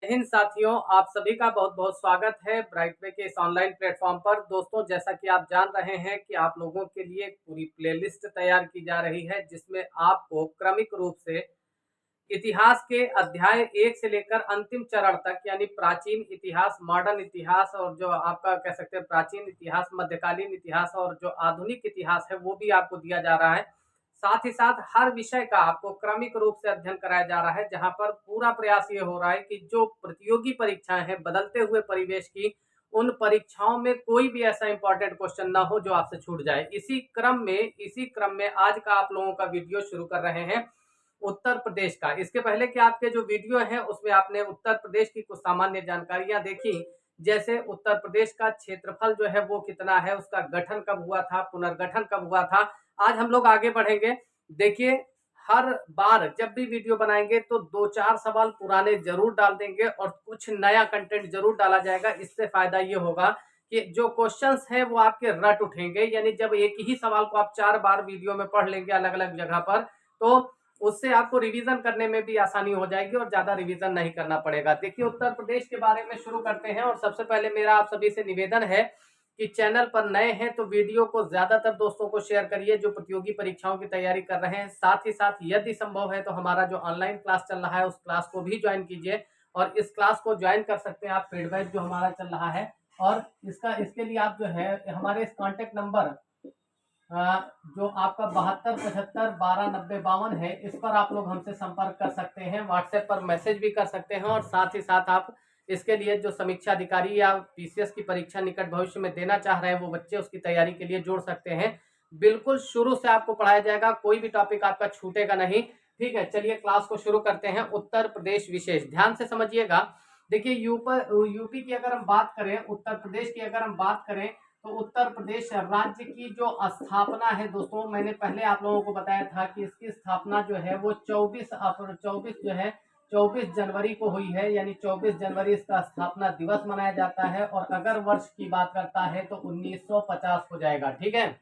हिंद साथियों, आप सभी का बहुत बहुत स्वागत है ब्राइट वे के इस ऑनलाइन प्लेटफॉर्म पर। दोस्तों, जैसा कि आप जान रहे हैं कि आप लोगों के लिए एक पूरी प्लेलिस्ट तैयार की जा रही है जिसमें आपको क्रमिक रूप से इतिहास के अध्याय 1 से लेकर अंतिम चरण तक, यानी प्राचीन इतिहास, मॉडर्न इतिहास और जो आपका कह सकते हैं प्राचीन इतिहास, मध्यकालीन इतिहास और जो आधुनिक इतिहास है वो भी आपको दिया जा रहा है। साथ ही साथ हर विषय का आपको क्रमिक रूप से अध्ययन कराया जा रहा है, जहां पर पूरा प्रयास ये हो रहा है कि जो प्रतियोगी परीक्षाएं हैं बदलते हुए परिवेश की, उन परीक्षाओं में कोई भी ऐसा इंपॉर्टेंट क्वेश्चन ना हो जो आपसे छूट जाए। इसी क्रम में आज का आप लोगों का वीडियो शुरू कर रहे हैं उत्तर प्रदेश का। इसके पहले कि आपके जो वीडियो है उसमें आपने उत्तर प्रदेश की कुछ सामान्य जानकारियां देखी, जैसे उत्तर प्रदेश का क्षेत्रफल जो है वो कितना है, उसका गठन कब हुआ था, पुनर्गठन कब हुआ था। आज हम लोग आगे बढ़ेंगे। देखिए, हर बार जब भी वीडियो बनाएंगे तो 2-4 सवाल पुराने जरूर डाल देंगे और कुछ नया कंटेंट जरूर डाला जाएगा। इससे फायदा ये होगा कि जो क्वेश्चंस हैं वो आपके रट उठेंगे, यानी जब एक ही सवाल को आप 4 बार वीडियो में पढ़ लेंगे अलग अलग जगह पर, तो उससे आपको रिवीजन करने में भी आसानी हो जाएगी और ज्यादा रिवीजन नहीं करना पड़ेगा। देखिए, उत्तर प्रदेश के बारे में शुरू करते हैं और सबसे पहले मेरा आप सभी से निवेदन है कि चैनल पर नए हैं तो वीडियो को ज्यादातर दोस्तों को शेयर करिए जो प्रतियोगी परीक्षाओं की तैयारी कर रहे हैं। साथ ही साथ यदि संभव है तो हमारा जो ऑनलाइन क्लास चल रहा है उस क्लास को भी ज्वाइन कीजिए, और इस क्लास को ज्वाइन कर सकते हैं आप पेड बैच जो हमारा चल रहा है। और इसके लिए आप जो है हमारे इस कॉन्टेक्ट नंबर जो आपका 7275129052 है, इस पर आप लोग हमसे संपर्क कर सकते हैं। व्हाट्सएप पर मैसेज भी कर सकते हैं और साथ ही साथ आप इसके लिए जो समीक्षा अधिकारी या पीसीएस की परीक्षा निकट भविष्य में देना चाह रहे हैं वो बच्चे उसकी तैयारी के लिए जोड़ सकते हैं। बिल्कुल शुरू से आपको पढ़ाया जाएगा, कोई भी टॉपिक आपका छूटेगा नहीं। ठीक है, चलिए क्लास को शुरू करते हैं। उत्तर प्रदेश विशेष ध्यान से समझिएगा। देखिए, यूपी की अगर हम बात करें, उत्तर प्रदेश की अगर हम बात करें, तो उत्तर प्रदेश राज्य की जो स्थापना है दोस्तों, मैंने पहले आप लोगों को बताया था कि इसकी स्थापना जो है वो 24 जनवरी को हुई है, यानी 24 जनवरी इसका स्थापना दिवस मनाया जाता है। और अगर वर्ष की बात करता है तो 1950 हो जाएगा। ठीक है,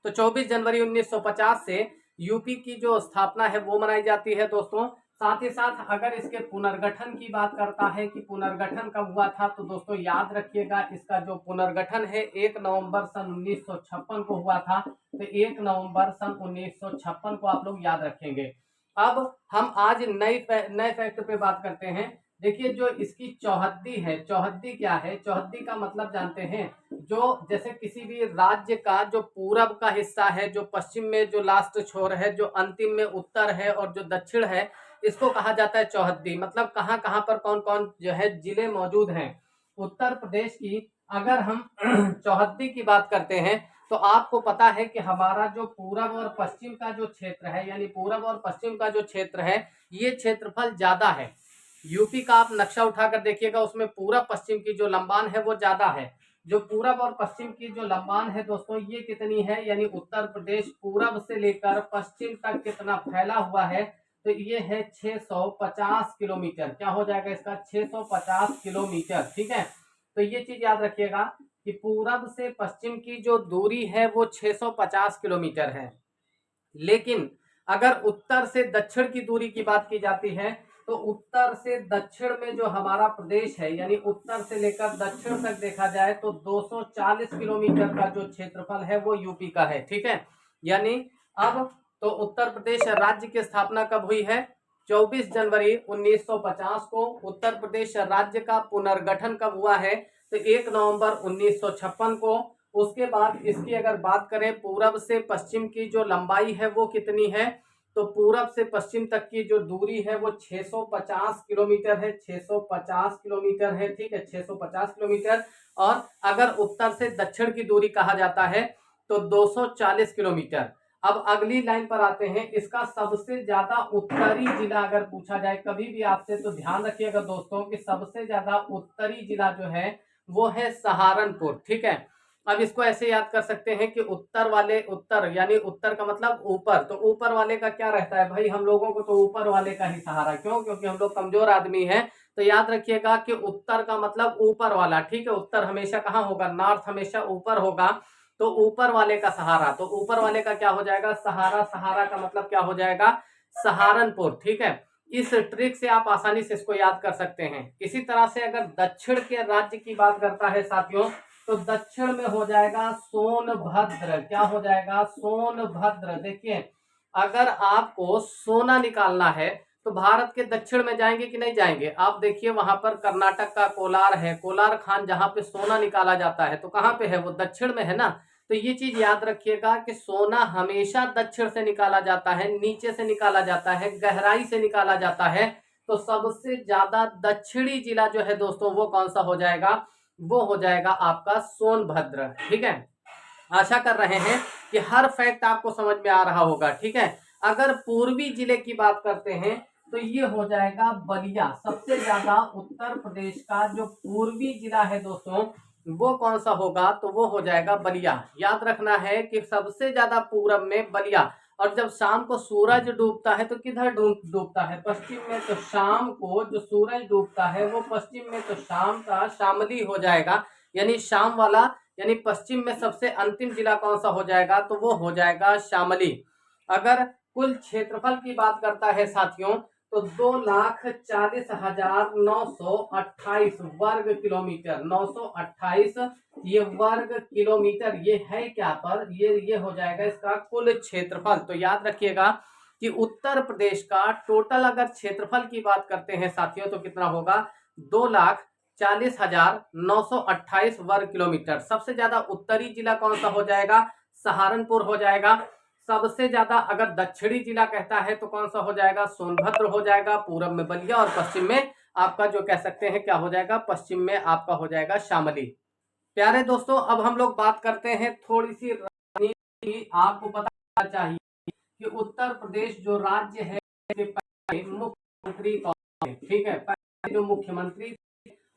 तो 24 जनवरी 1950 से यूपी की जो स्थापना है वो मनाई जाती है दोस्तों। साथ ही साथ अगर इसके पुनर्गठन की बात करता है कि पुनर्गठन कब हुआ था, तो दोस्तों याद रखिएगा इसका जो पुनर्गठन है 1 नवंबर सन 1956 को हुआ था। तो 1 नवंबर सन 1956 को आप लोग याद रखेंगे। अब हम आज नए फैक्ट पे बात करते हैं। देखिए, जो इसकी चौहद्दी है, चौहद्दी क्या है, चौहद्दी का मतलब जानते हैं, जो जैसे किसी भी राज्य का जो पूरब का हिस्सा है, जो पश्चिम में जो लास्ट छोर है, जो अंतिम में उत्तर है और जो दक्षिण है, इसको कहा जाता है चौहद्दी। मतलब कहाँ कहाँ पर कौन कौन जो है जिले मौजूद हैं उत्तर प्रदेश की। अगर हम चौहद्दी की बात करते हैं तो आपको पता है कि हमारा जो पूरब और पश्चिम का जो क्षेत्र है, यानी पूरब और पश्चिम का जो क्षेत्र है, ये क्षेत्रफल ज्यादा है। यूपी का आप नक्शा उठाकर देखिएगा, उसमें पूरब पश्चिम की जो लंबान है वो ज्यादा है। जो पूरब और पश्चिम की जो लंबान है दोस्तों, ये कितनी है, यानी उत्तर प्रदेश पूरब से लेकर पश्चिम तक कितना फैला हुआ है, तो ये है 650 किलोमीटर। क्या हो जाएगा इसका, 650 किलोमीटर। ठीक है, तो ये चीज याद रखिएगा कि पूरब से पश्चिम की जो दूरी है वो 650 किलोमीटर है। लेकिन अगर उत्तर से दक्षिण की दूरी की बात की जाती है तो उत्तर से दक्षिण में जो हमारा प्रदेश है, यानी उत्तर से लेकर दक्षिण तक देखा जाए तो 240 किलोमीटर का जो क्षेत्रफल है वो यूपी का है। ठीक है, यानी अब तो उत्तर प्रदेश राज्य की स्थापना कब हुई है, 24 जनवरी 1950 को। उत्तर प्रदेश राज्य का पुनर्गठन कब हुआ है, तो 1 नवंबर 1956 को। उसके बाद इसकी अगर बात करें, पूरब से पश्चिम की जो लंबाई है वो कितनी है, तो पूरब से पश्चिम तक की जो दूरी है वो 650 किलोमीटर है। 650 किलोमीटर है। ठीक है, 650 किलोमीटर। और अगर उत्तर से दक्षिण की दूरी कहा जाता है तो 240 किलोमीटर। अब अगली लाइन पर आते हैं, इसका सबसे ज्यादा उत्तरी जिला अगर पूछा जाए कभी भी आपसे, तो ध्यान रखिएगा दोस्तों कि सबसे ज्यादा उत्तरी जिला जो है वो है सहारनपुर। ठीक है, अब इसको ऐसे याद कर सकते हैं कि उत्तर वाले, उत्तर यानी उत्तर का मतलब ऊपर, तो ऊपर वाले का क्या रहता है भाई, हम लोगों को तो ऊपर वाले का ही सहारा। क्यों, क्योंकि हम लोग कमजोर आदमी हैं। तो याद रखिएगा कि उत्तर का मतलब ऊपर वाला। ठीक है, उत्तर हमेशा कहाँ होगा, नॉर्थ हमेशा ऊपर होगा। तो ऊपर वाले का सहारा, तो ऊपर वाले का क्या हो जाएगा, सहारा। सहारा का मतलब क्या हो जाएगा, सहारनपुर। ठीक है, इस ट्रिक से आप आसानी से इसको याद कर सकते हैं। इसी तरह से अगर दक्षिण के राज्य की बात करता है साथियों, तो दक्षिण में हो जाएगा सोनभद्र। क्या हो जाएगा? सोनभद्र। देखिए, अगर आपको सोना निकालना है तो भारत के दक्षिण में जाएंगे कि नहीं जाएंगे? आप देखिए, वहां पर कर्नाटक का कोलार है, कोलार खान, जहां पे सोना निकाला जाता है, तो कहां पे है? वो दक्षिण में है ना। तो ये चीज याद रखिएगा कि सोना हमेशा दक्षिण से निकाला जाता है, नीचे से निकाला जाता है, गहराई से निकाला जाता है। तो सबसे ज्यादा दक्षिणी जिला जो है दोस्तों, वो कौन सा हो जाएगा? वो हो जाएगा आपका सोनभद्र। ठीक है, आशा कर रहे हैं कि हर फैक्ट आपको समझ में आ रहा होगा। ठीक है, अगर पूर्वी जिले की बात करते हैं तो ये हो जाएगा बलिया। सबसे ज्यादा उत्तर प्रदेश का जो पूर्वी जिला है दोस्तों, वो कौन सा होगा? तो वो हो जाएगा बलिया। याद रखना है कि सबसे ज्यादा पूरब में बलिया। और जब शाम को सूरज डूबता है तो किधर डूबता है? पश्चिम में। तो शाम को जो सूरज डूबता है वो पश्चिम में, तो शाम का शामली हो जाएगा, यानी शाम वाला, यानी पश्चिम में सबसे अंतिम जिला कौन सा हो जाएगा? तो वो हो जाएगा शामली। अगर कुल क्षेत्रफल की बात करता है साथियों, तो 2,40,928 वर्ग किलोमीटर। 928 ये वर्ग किलोमीटर, ये है क्या पर? ये हो जाएगा इसका कुल क्षेत्रफल। तो याद रखिएगा कि उत्तर प्रदेश का टोटल अगर क्षेत्रफल की बात करते हैं साथियों, तो कितना होगा? 2,40,928 वर्ग किलोमीटर। सबसे ज्यादा उत्तरी जिला कौन सा हो जाएगा? सहारनपुर हो जाएगा। सबसे ज्यादा अगर दक्षिणी जिला कहता है तो कौन सा हो जाएगा? सोनभद्र हो जाएगा। पूरब में बलिया और पश्चिम में आपका जो कह सकते हैं क्या हो जाएगा? पश्चिम में आपका हो जाएगा शामली। प्यारे दोस्तों, अब हम लोग बात करते हैं थोड़ी सी राजनीति। आपको पता चाहिए कि उत्तर प्रदेश जो राज्य है, मुख्यमंत्री कौन है? ठीक है, पहले जो मुख्यमंत्री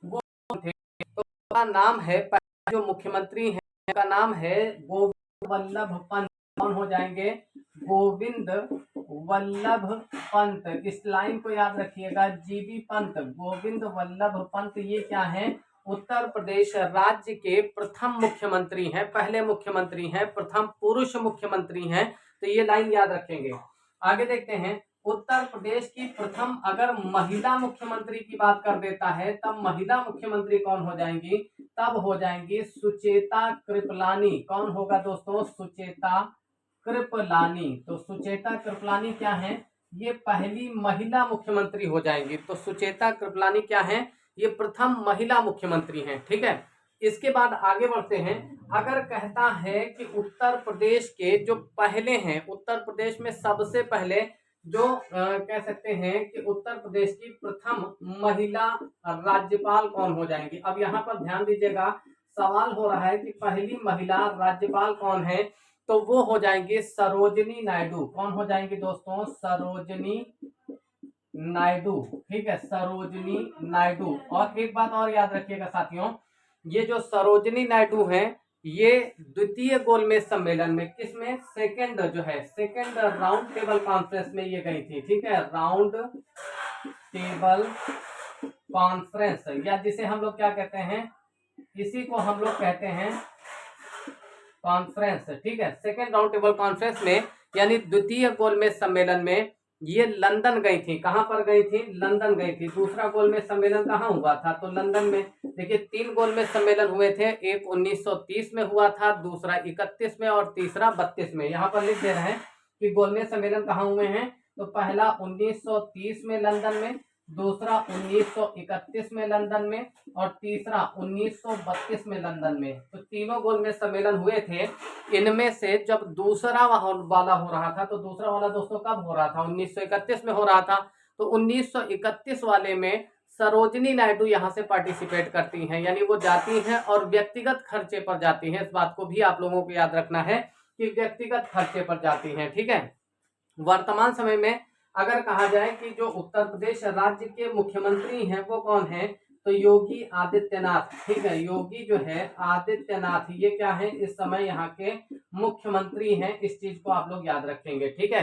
वो थे, तो उनका नाम है, जो मुख्यमंत्री है उनका नाम है गोविंद वल्लभ पंत। कौन हो जाएंगे? गोविंद वल्लभ पंत। इस लाइन को याद रखिएगा, जीबी पंत, गोविंद वल्लभ पंत। ये क्या है? उत्तर प्रदेश राज्य के प्रथम मुख्यमंत्री हैं, पहले मुख्यमंत्री हैं, प्रथम पुरुष मुख्यमंत्री हैं। तो ये लाइन याद रखेंगे। आगे देखते हैं, उत्तर प्रदेश की प्रथम अगर महिला मुख्यमंत्री की बात कर देता है, तब महिला मुख्यमंत्री कौन हो जाएंगी? तब हो जाएंगी सुचेता कृपलानी। कौन होगा दोस्तों? सुचेता कृपलानी। तो सुचेता कृपलानी क्या है? ये पहली महिला मुख्यमंत्री हो जाएंगी। तो सुचेता कृपलानी क्या है? ये प्रथम महिला मुख्यमंत्री हैं। ठीक है, इसके बाद आगे बढ़ते हैं। अगर कहता है कि उत्तर प्रदेश के जो पहले हैं, उत्तर प्रदेश में सबसे पहले जो कह सकते हैं कि उत्तर प्रदेश की प्रथम महिला राज्यपाल कौन हो जाएंगी? अब यहाँ पर ध्यान दीजिएगा, सवाल हो रहा है कि पहली महिला राज्यपाल कौन है? तो वो हो जाएंगे सरोजनी नायडू। कौन हो जाएंगे दोस्तों? सरोजनी नायडू। ठीक है, सरोजनी नायडू। और एक बात और याद रखिएगा साथियों, ये जो सरोजनी नायडू हैं, ये द्वितीय गोलमेज सम्मेलन में, किसमें? सेकेंड जो है, सेकेंड राउंड टेबल कॉन्फ्रेंस में ये गई थी। ठीक है, राउंड टेबल कॉन्फ्रेंस, या जिसे हम लोग क्या कहते हैं, इसी को हम लोग कहते हैं कॉन्फ्रेंस। ठीक है, सेकेंड राउंड टेबल कॉन्फ्रेंस में, यानी द्वितीय गोलमेज सम्मेलन में ये लंदन गई थी। कहां पर गई थी? लंदन गई थी। दूसरा गोलमेज सम्मेलन कहां हुआ था? तो लंदन में। देखिए, 3 गोलमेज सम्मेलन हुए थे, एक 1930 में हुआ था, दूसरा 31 में और तीसरा 32 में। यहाँ पर लिख दे रहे हैं कि गोलमेज सम्मेलन कहाँ हुए हैं। तो पहला 1930 में लंदन में, दूसरा 1931 में लंदन में, और तीसरा 1932 में लंदन में। तो तीनों गोलमेज सम्मेलन हुए थे। इनमें से जब दूसरा वाला हो रहा था, तो दूसरा वाला दोस्तों कब हो रहा था? 1931 में हो रहा था। तो 1931 वाले में सरोजनी नायडू यहाँ से पार्टिसिपेट करती हैं, यानी वो जाती हैं और व्यक्तिगत खर्चे पर जाती हैं। इस बात को भी आप लोगों को याद रखना है कि व्यक्तिगत खर्चे पर जाती हैं। ठीक है, वर्तमान समय में अगर कहा जाए कि जो उत्तर प्रदेश राज्य के मुख्यमंत्री हैं वो कौन है, तो योगी आदित्यनाथ। ठीक है, योगी जो है आदित्यनाथ, ये क्या है? इस समय यहाँ के मुख्यमंत्री हैं। इस चीज को आप लोग याद रखेंगे। ठीक है,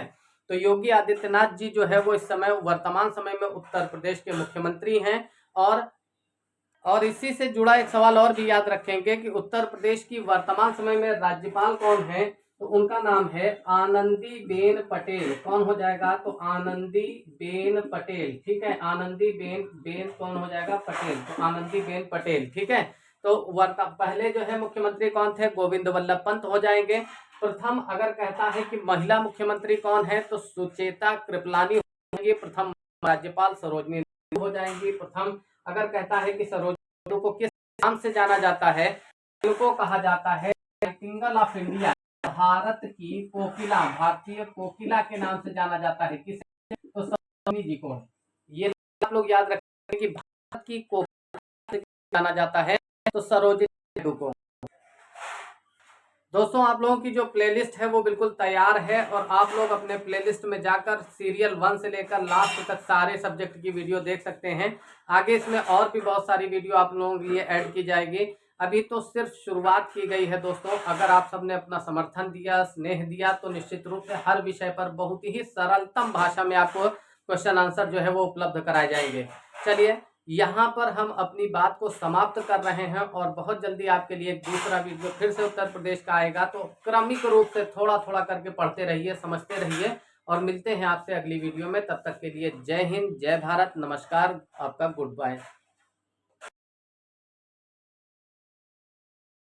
तो योगी आदित्यनाथ जी जो है वो इस समय वर्तमान समय में उत्तर प्रदेश के मुख्यमंत्री हैं। और इसी से जुड़ा एक सवाल और भी याद रखेंगे कि उत्तर प्रदेश की वर्तमान समय में राज्यपाल कौन है? तो उनका नाम है आनंदीबेन पटेल। कौन हो जाएगा? तो आनंदीबेन पटेल। ठीक है, आनंदीबेन बेन कौन हो जाएगा? पटेल। तो आनंदीबेन पटेल। ठीक है, तो पहले जो है मुख्यमंत्री कौन थे? गोविंद वल्लभ पंत हो जाएंगे। प्रथम अगर कहता है कि महिला मुख्यमंत्री कौन है, तो सुचेता कृपलानी हो जाएंगी। प्रथम राज्यपाल सरोजनी नायडू हो जाएंगी। प्रथम अगर कहता है कि सरोजनी नायडू को किस नाम से जाना जाता है, इनको कहा जाता है नाइटिंगेल ऑफ इंडिया, भारत की कोकिला, भारतीय कोकिला के नाम से जाना जाता है। किसे? तो सरोजनी जी को। ये आप लोग याद रखें कि भारत की कोकिला से जाना जाता है तो सरोजनी नायडू को। दोस्तों, आप लोगों की जो प्लेलिस्ट है वो बिल्कुल तैयार है और आप लोग अपने प्लेलिस्ट में जाकर सीरियल 1 से लेकर लास्ट तक सारे सब्जेक्ट की वीडियो देख सकते हैं। आगे इसमें और भी बहुत सारी वीडियो आप लोगों के लिए ऐड की जाएगी। अभी तो सिर्फ शुरुआत की गई है दोस्तों। अगर आप सबने अपना समर्थन दिया, स्नेह दिया, तो निश्चित रूप से हर विषय पर बहुत ही सरलतम भाषा में आपको क्वेश्चन आंसर जो है वो उपलब्ध कराए जाएंगे। चलिए, यहाँ पर हम अपनी बात को समाप्त कर रहे हैं और बहुत जल्दी आपके लिए एक दूसरा वीडियो फिर से उत्तर प्रदेश का आएगा। तो क्रमिक रूप से थोड़ा थोड़ा करके पढ़ते रहिए, समझते रहिए और मिलते हैं आपसे अगली वीडियो में। तब तक के लिए जय हिंद, जय भारत, नमस्कार, आपका गुड बाय।